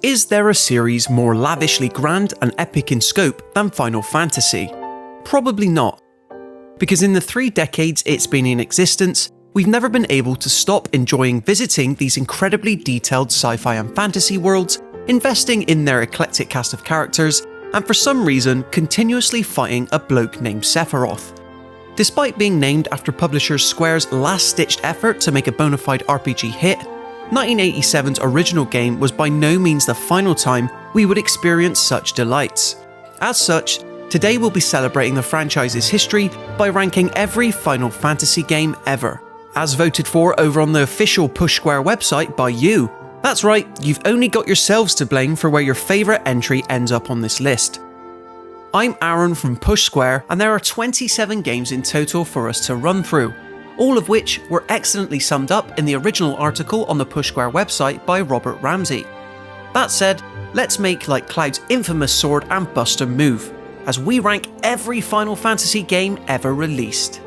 Is there a series more lavishly grand and epic in scope than Final Fantasy? Probably not. Because in the 3 decades it's been in existence, we've never been able to stop enjoying visiting these incredibly detailed sci-fi and fantasy worlds, investing in their eclectic cast of characters, and for some reason continuously fighting a bloke named Sephiroth. Despite being named after publisher Square's last-ditched effort to make a bona fide RPG hit, 1987's original game was by no means the final time we would experience such delights. As such, today we'll be celebrating the franchise's history by ranking every Final Fantasy game ever, as voted for over on the official Push Square website by you. That's right, you've only got yourselves to blame for where your favourite entry ends up on this list. I'm Aaron from Push Square, and there are 27 games in total for us to run through, all of which were excellently summed up in the original article on the Push Square website by Robert RAMSEY. That said, let's make like Cloud's infamous sword and buster move, as we rank every Final Fantasy game ever released.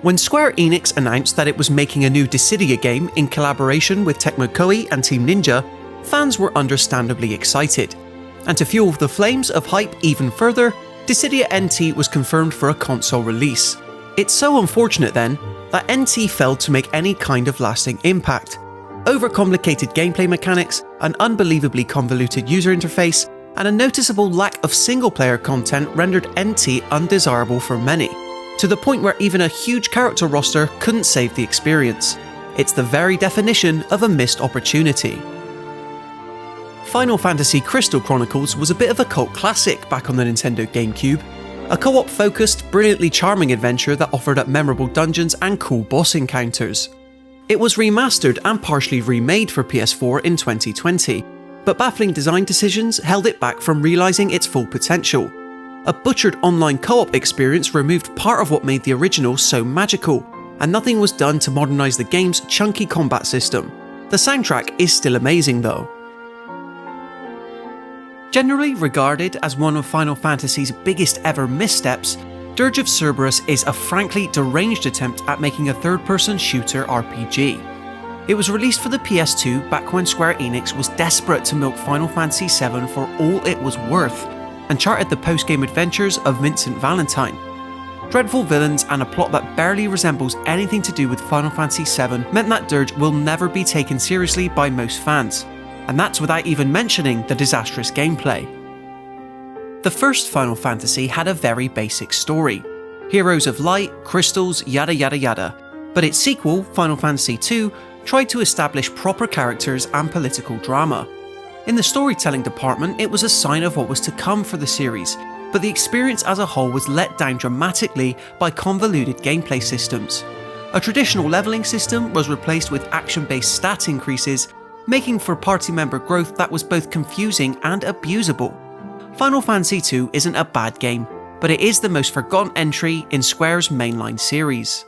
When Square Enix announced that it was making a new Dissidia game in collaboration with Tecmo Koei and Team Ninja, fans were understandably excited. And to fuel the flames of hype even further, Dissidia NT was confirmed for a console release. It's so unfortunate then, that NT failed to make any kind of lasting impact. Overcomplicated gameplay mechanics, an unbelievably convoluted user interface, and a noticeable lack of single-player content rendered NT undesirable for many, to the point where even a huge character roster couldn't save the experience. It's the very definition of a missed opportunity. Final Fantasy Crystal Chronicles was a bit of a cult classic back on the Nintendo GameCube, a co-op focused, brilliantly charming adventure that offered up memorable dungeons and cool boss encounters. It was remastered and partially remade for PS4 in 2020, but baffling design decisions held it back from realising its full potential. A butchered online co-op experience removed part of what made the original so magical, and nothing was done to modernise the game's chunky combat system. The soundtrack is still amazing though. Generally regarded as one of Final Fantasy's biggest ever missteps, Dirge of Cerberus is a frankly deranged attempt at making a third-person shooter RPG. It was released for the PS2 back when Square Enix was desperate to milk Final Fantasy VII for all it was worth, and charted the post-game adventures of Vincent Valentine. Dreadful villains and a plot that barely resembles anything to do with Final Fantasy VII meant that Dirge will never be taken seriously by most fans, and that's without even mentioning the disastrous gameplay. The first Final Fantasy had a very basic story: heroes of light, crystals, yada yada yada, but its sequel, Final Fantasy II, tried to establish proper characters and political drama. In the storytelling department, it was a sign of what was to come for the series, but the experience as a whole was let down dramatically by convoluted gameplay systems. A traditional leveling system was replaced with action-based stat increases, making for party member growth that was both confusing and abusable. Final Fantasy II isn't a bad game, but it is the most forgotten entry in Square's mainline series.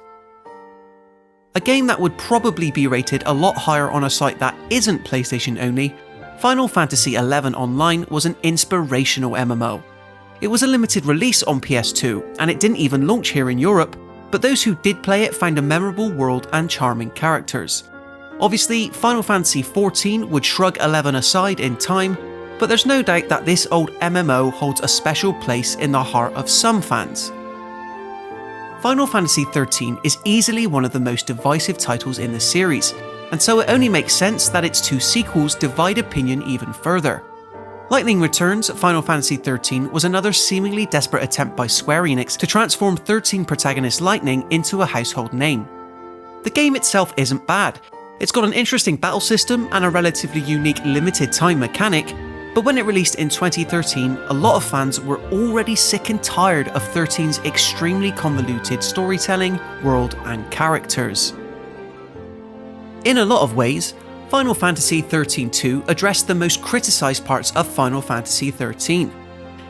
A game that would probably be rated a lot higher on a site that isn't PlayStation only, Final Fantasy XI Online was an inspirational MMO. It was a limited release on PS2, and it didn't even launch here in Europe, but those who did play it found a memorable world and charming characters. Obviously, Final Fantasy XIV would shrug 11 aside in time, but there's no doubt that this old MMO holds a special place in the heart of some fans. Final Fantasy XIII is easily one of the most divisive titles in the series, and so it only makes sense that its 2 sequels divide opinion even further. Lightning Returns Final Fantasy XIII was another seemingly desperate attempt by Square Enix to transform 13 protagonist Lightning into a household name. The game itself isn't bad. It's got an interesting battle system and a relatively unique limited time mechanic, but when it released in 2013, a lot of fans were already sick and tired of 13's extremely convoluted storytelling, world and characters. In a lot of ways, Final Fantasy XIII-2 addressed the most criticised parts of Final Fantasy XIII.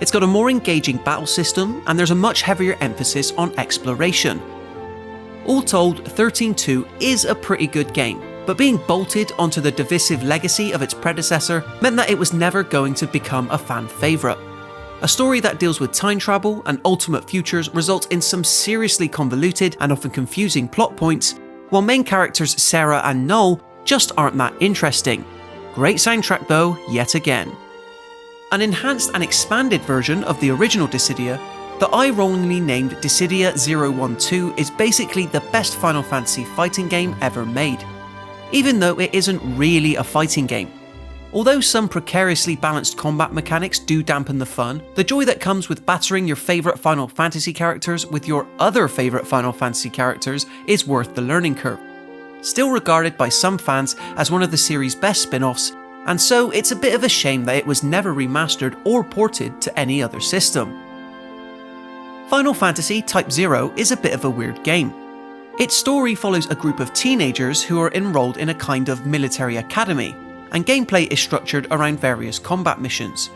It's got a more engaging battle system, and there's a much heavier emphasis on exploration. All told, XIII-2 is a pretty good game, but being bolted onto the divisive legacy of its predecessor meant that it was never going to become a fan favourite. A story that deals with time travel and ultimate futures results in some seriously convoluted and often confusing plot points, while main characters Sarah and Null just aren't that interesting. Great soundtrack though, yet again. An enhanced and expanded version of the original Dissidia, the eye-rollingly named Dissidia 012 is basically the best Final Fantasy fighting game ever made, even though it isn't really a fighting game. Although some precariously balanced combat mechanics do dampen the fun, the joy that comes with battering your favourite Final Fantasy characters with your other favourite Final Fantasy characters is worth the learning curve. Still regarded by some fans as one of the series' best spin-offs, and so it's a bit of a shame that it was never remastered or ported to any other system. Final Fantasy Type 0 is a bit of a weird game. Its story follows a group of teenagers who are enrolled in a kind of military academy, and gameplay is structured around various combat missions.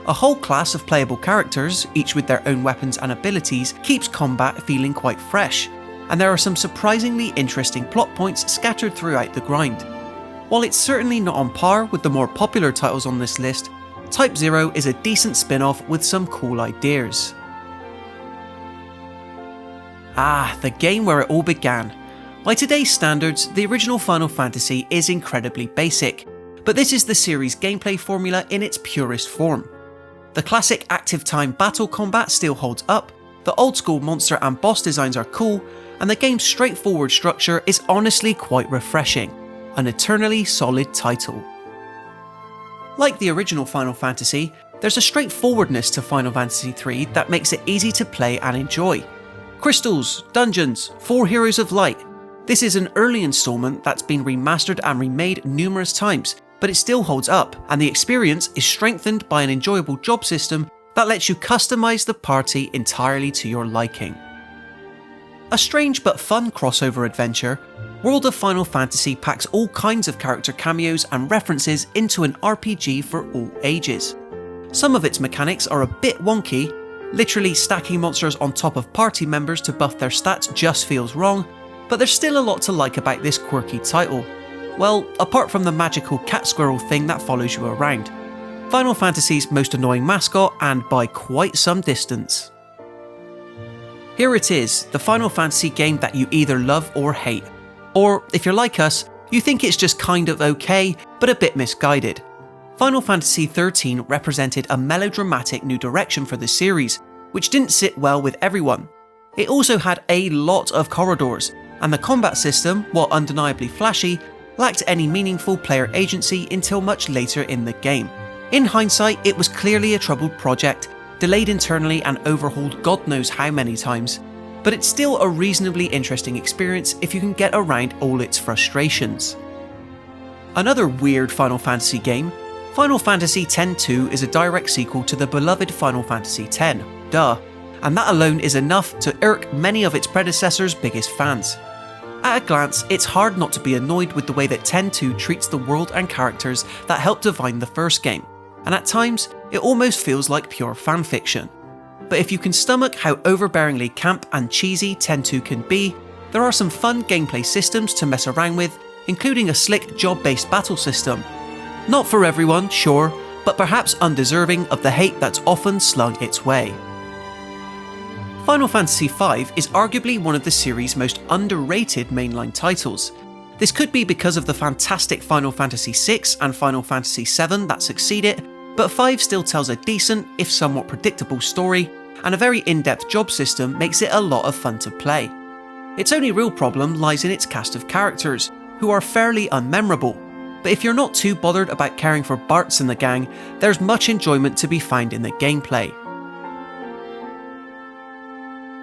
A whole class of playable characters, each with their own weapons and abilities, keeps combat feeling quite fresh, and there are some surprisingly interesting plot points scattered throughout the grind. While it's certainly not on par with the more popular titles on this list, Type 0 is a decent spin-off with some cool ideas. The game where it all began. By today's standards, the original Final Fantasy is incredibly basic, but this is the series' gameplay formula in its purest form. The classic active time battle combat still holds up, the old school monster and boss designs are cool, and the game's straightforward structure is honestly quite refreshing. An eternally solid title. Like the original Final Fantasy, there's a straightforwardness to Final Fantasy III that makes it easy to play and enjoy. Crystals, dungeons, 4 Heroes of Light. This is an early installment that's been remastered and remade numerous times, but it still holds up, and the experience is strengthened by an enjoyable job system that lets you customize the party entirely to your liking. A strange but fun crossover adventure, World of Final Fantasy packs all kinds of character cameos and references into an RPG for all ages. Some of its mechanics are a bit wonky, literally stacking monsters on top of party members to buff their stats just feels wrong, but there's still a lot to like about this quirky title. Well, apart from the magical cat squirrel thing that follows you around. Final Fantasy's most annoying mascot, and by quite some distance. Here it is, the Final Fantasy game that you either love or hate. Or, if you're like us, you think it's just kind of okay, but a bit misguided. Final Fantasy XIII represented a melodramatic new direction for the series, which didn't sit well with everyone. It also had a lot of corridors, and the combat system, while undeniably flashy, lacked any meaningful player agency until much later in the game. In hindsight, it was clearly a troubled project, delayed internally and overhauled God knows how many times, but it's still a reasonably interesting experience if you can get around all its frustrations. Another weird Final Fantasy game, Final Fantasy X-2 is a direct sequel to the beloved Final Fantasy X, duh, and that alone is enough to irk many of its predecessors' biggest fans. At a glance, it's hard not to be annoyed with the way that X-2 treats the world and characters that helped define the first game, and at times, it almost feels like pure fanfiction. But if you can stomach how overbearingly camp and cheesy X-2 can be, there are some fun gameplay systems to mess around with, including a slick job-based battle system. Not for everyone, sure, but perhaps undeserving of the hate that's often slung its way. Final Fantasy V is arguably one of the series' most underrated mainline titles. This could be because of the fantastic Final Fantasy VI and Final Fantasy VII that succeed it, but V still tells a decent, if somewhat predictable story, and a very in-depth job system makes it a lot of fun to play. Its only real problem lies in its cast of characters, who are fairly unmemorable, but if you're not too bothered about caring for Bartz and the gang, there's much enjoyment to be found in the gameplay.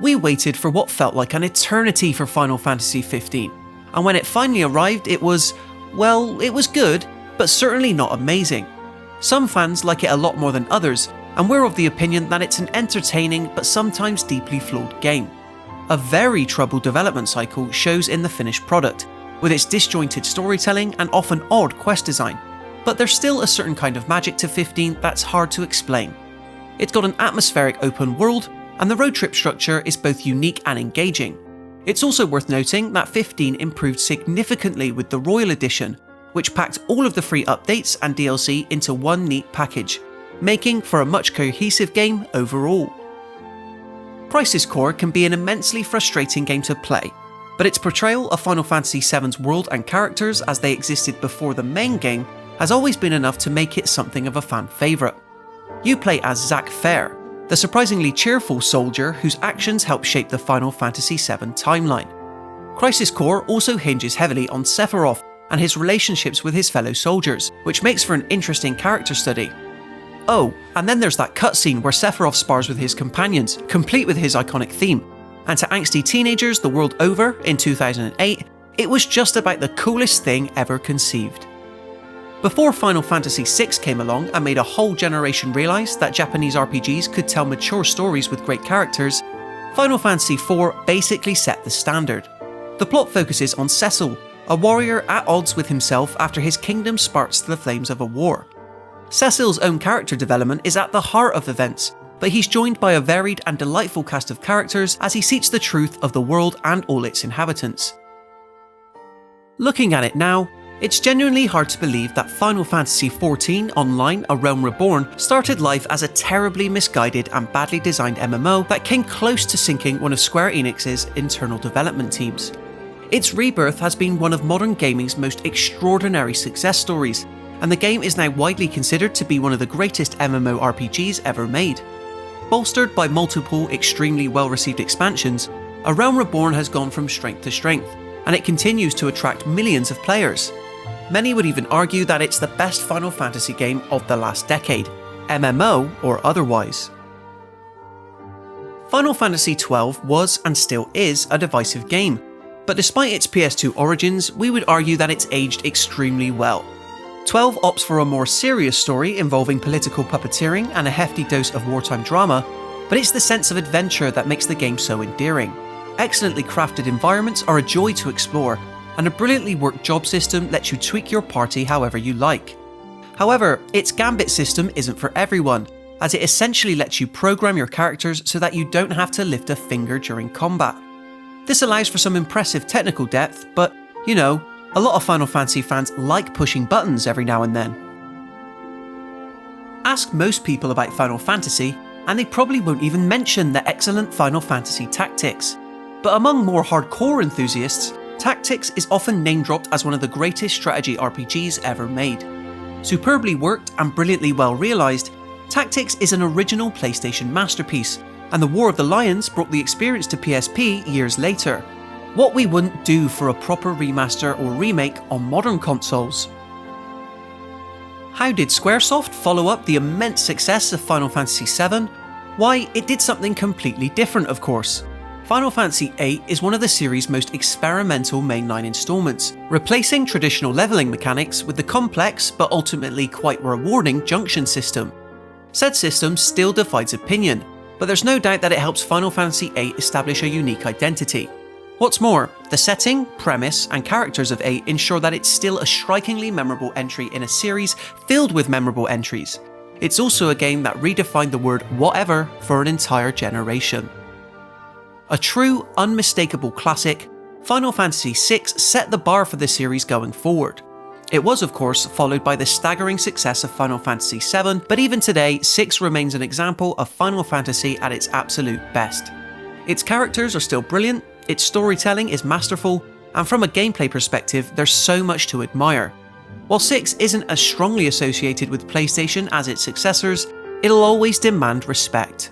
We waited for what felt like an eternity for Final Fantasy XV, and when it finally arrived it was, well, it was good, but certainly not amazing. Some fans like it a lot more than others, and we're of the opinion that it's an entertaining but sometimes deeply flawed game. A very troubled development cycle shows in the finished product, with its disjointed storytelling and often odd quest design, but there's still a certain kind of magic to 15 that's hard to explain. It's got an atmospheric open world, and the road trip structure is both unique and engaging. It's also worth noting that 15 improved significantly with the Royal Edition, which packed all of the free updates and DLC into one neat package, making for a much cohesive game overall. Crisis Core can be an immensely frustrating game to play. but its portrayal of Final Fantasy VII's world and characters as they existed before the main game has always been enough to make it something of a fan favourite. You play as Zack Fair, the surprisingly cheerful soldier whose actions help shape the Final Fantasy VII timeline. Crisis Core also hinges heavily on Sephiroth and his relationships with his fellow soldiers, which makes for an interesting character study. Oh, and then there's that cutscene where Sephiroth spars with his companions, complete with his iconic theme. And to angsty teenagers the world over in 2008, it was just about the coolest thing ever conceived. Before Final Fantasy VI came along and made a whole generation realise that Japanese RPGs could tell mature stories with great characters, Final Fantasy IV basically set the standard. The plot focuses on Cecil, a warrior at odds with himself after his kingdom sparks to the flames of a war. Cecil's own character development is at the heart of events, but he's joined by a varied and delightful cast of characters as he seeks the truth of the world and all its inhabitants. Looking at it now, it's genuinely hard to believe that Final Fantasy XIV Online: A Realm Reborn started life as a terribly misguided and badly designed MMO that came close to sinking one of Square Enix's internal development teams. Its rebirth has been one of modern gaming's most extraordinary success stories, and the game is now widely considered to be one of the greatest MMORPGs ever made. Bolstered by multiple extremely well-received expansions, A Realm Reborn has gone from strength to strength, and it continues to attract millions of players. Many would even argue that it's the best Final Fantasy game of the last decade, MMO or otherwise. Final Fantasy XII was and still is a divisive game, but despite its PS2 origins, we would argue that it's aged extremely well. 12 opts for a more serious story involving political puppeteering and a hefty dose of wartime drama, but it's the sense of adventure that makes the game so endearing. Excellently crafted environments are a joy to explore, and a brilliantly worked job system lets you tweak your party however you like. However, its gambit system isn't for everyone, as it essentially lets you program your characters so that you don't have to lift a finger during combat. This allows for some impressive technical depth, but, you know, a lot of Final Fantasy fans like pushing buttons every now and then. Ask most people about Final Fantasy, and they probably won't even mention the excellent Final Fantasy Tactics. But among more hardcore enthusiasts, Tactics is often name-dropped as one of the greatest strategy RPGs ever made. Superbly worked and brilliantly well realised, Tactics is an original PlayStation masterpiece, and the War of the Lions brought the experience to PSP years later. What we wouldn't do for a proper remaster or remake on modern consoles. How did Squaresoft follow up the immense success of Final Fantasy VII? Why, it did something completely different, of course. Final Fantasy VIII is one of the series' most experimental mainline installments, replacing traditional leveling mechanics with the complex but ultimately quite rewarding junction system. Said system still divides opinion, but there's no doubt that it helps Final Fantasy VIII establish a unique identity. What's more, the setting, premise, and characters of VIII ensure that it's still a strikingly memorable entry in a series filled with memorable entries. It's also a game that redefined the word whatever for an entire generation. A true, unmistakable classic, Final Fantasy VI set the bar for the series going forward. It was, of course, followed by the staggering success of Final Fantasy VII, but even today, VI remains an example of Final Fantasy at its absolute best. Its characters are still brilliant, its storytelling is masterful, and from a gameplay perspective, there's so much to admire. While VI isn't as strongly associated with PlayStation as its successors, it'll always demand respect.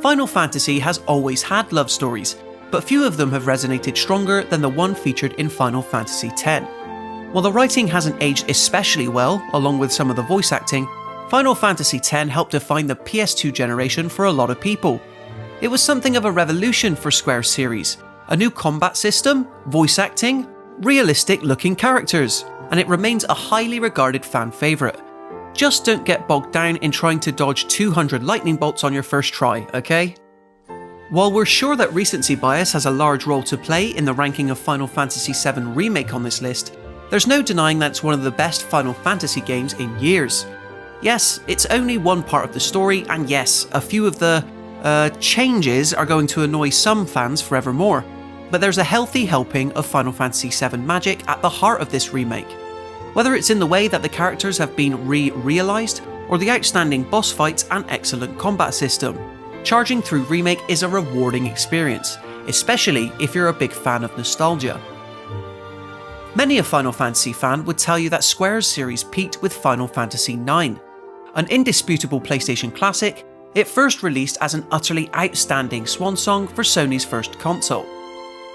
Final Fantasy has always had love stories, but few of them have resonated stronger than the one featured in Final Fantasy X. While the writing hasn't aged especially well, along with some of the voice acting, Final Fantasy X helped define the PS2 generation for a lot of people. It was something of a revolution for Square's series, a new combat system, voice acting, realistic looking characters, and it remains a highly regarded fan favourite. Just don't get bogged down in trying to dodge 200 lightning bolts on your first try, okay? While we're sure that recency bias has a large role to play in the ranking of Final Fantasy VII Remake on this list, there's no denying that it's one of the best Final Fantasy games in years. Yes, it's only one part of the story, and yes, a few of the changes are going to annoy some fans forevermore, but there's a healthy helping of Final Fantasy VII magic at the heart of this remake. Whether it's in the way that the characters have been realised, or the outstanding boss fights and excellent combat system, charging through Remake is a rewarding experience, especially if you're a big fan of nostalgia. Many a Final Fantasy fan would tell you that Square's series peaked with Final Fantasy IX. An indisputable PlayStation classic, it first released as an utterly outstanding swan song for Sony's first console.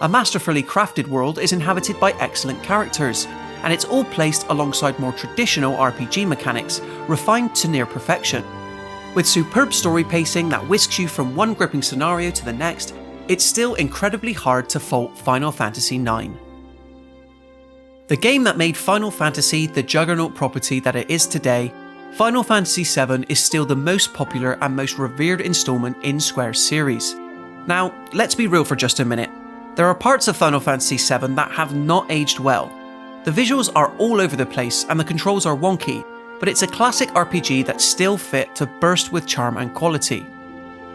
A masterfully crafted world is inhabited by excellent characters, and it's all placed alongside more traditional RPG mechanics, refined to near perfection. With superb story pacing that whisks you from one gripping scenario to the next, it's still incredibly hard to fault Final Fantasy IX. The game that made Final Fantasy the juggernaut property that it is today, Final Fantasy VII is still the most popular and most revered installment in Square's series. Now, let's be real for just a minute. There are parts of Final Fantasy VII that have not aged well. The visuals are all over the place and the controls are wonky, but it's a classic RPG that's still fit to burst with charm and quality.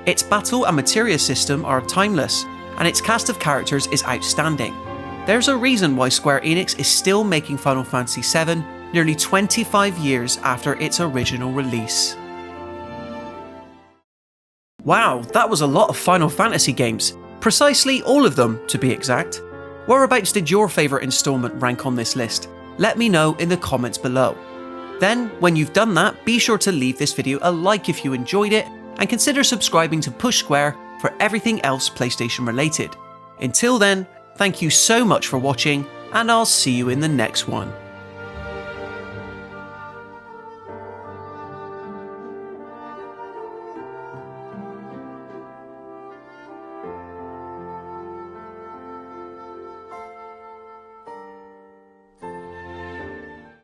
Its battle and materia system are timeless, and its cast of characters is outstanding. There's a reason why Square Enix is still making Final Fantasy VII nearly 25 years after its original release. Wow, that was a lot of Final Fantasy games. Precisely all of them, to be exact. Whereabouts did your favourite installment rank on this list? Let me know in the comments below. Then, when you've done that, be sure to leave this video a like if you enjoyed it, and consider subscribing to Push Square for everything else PlayStation related. Until then, thank you so much for watching, and I'll see you in the next one.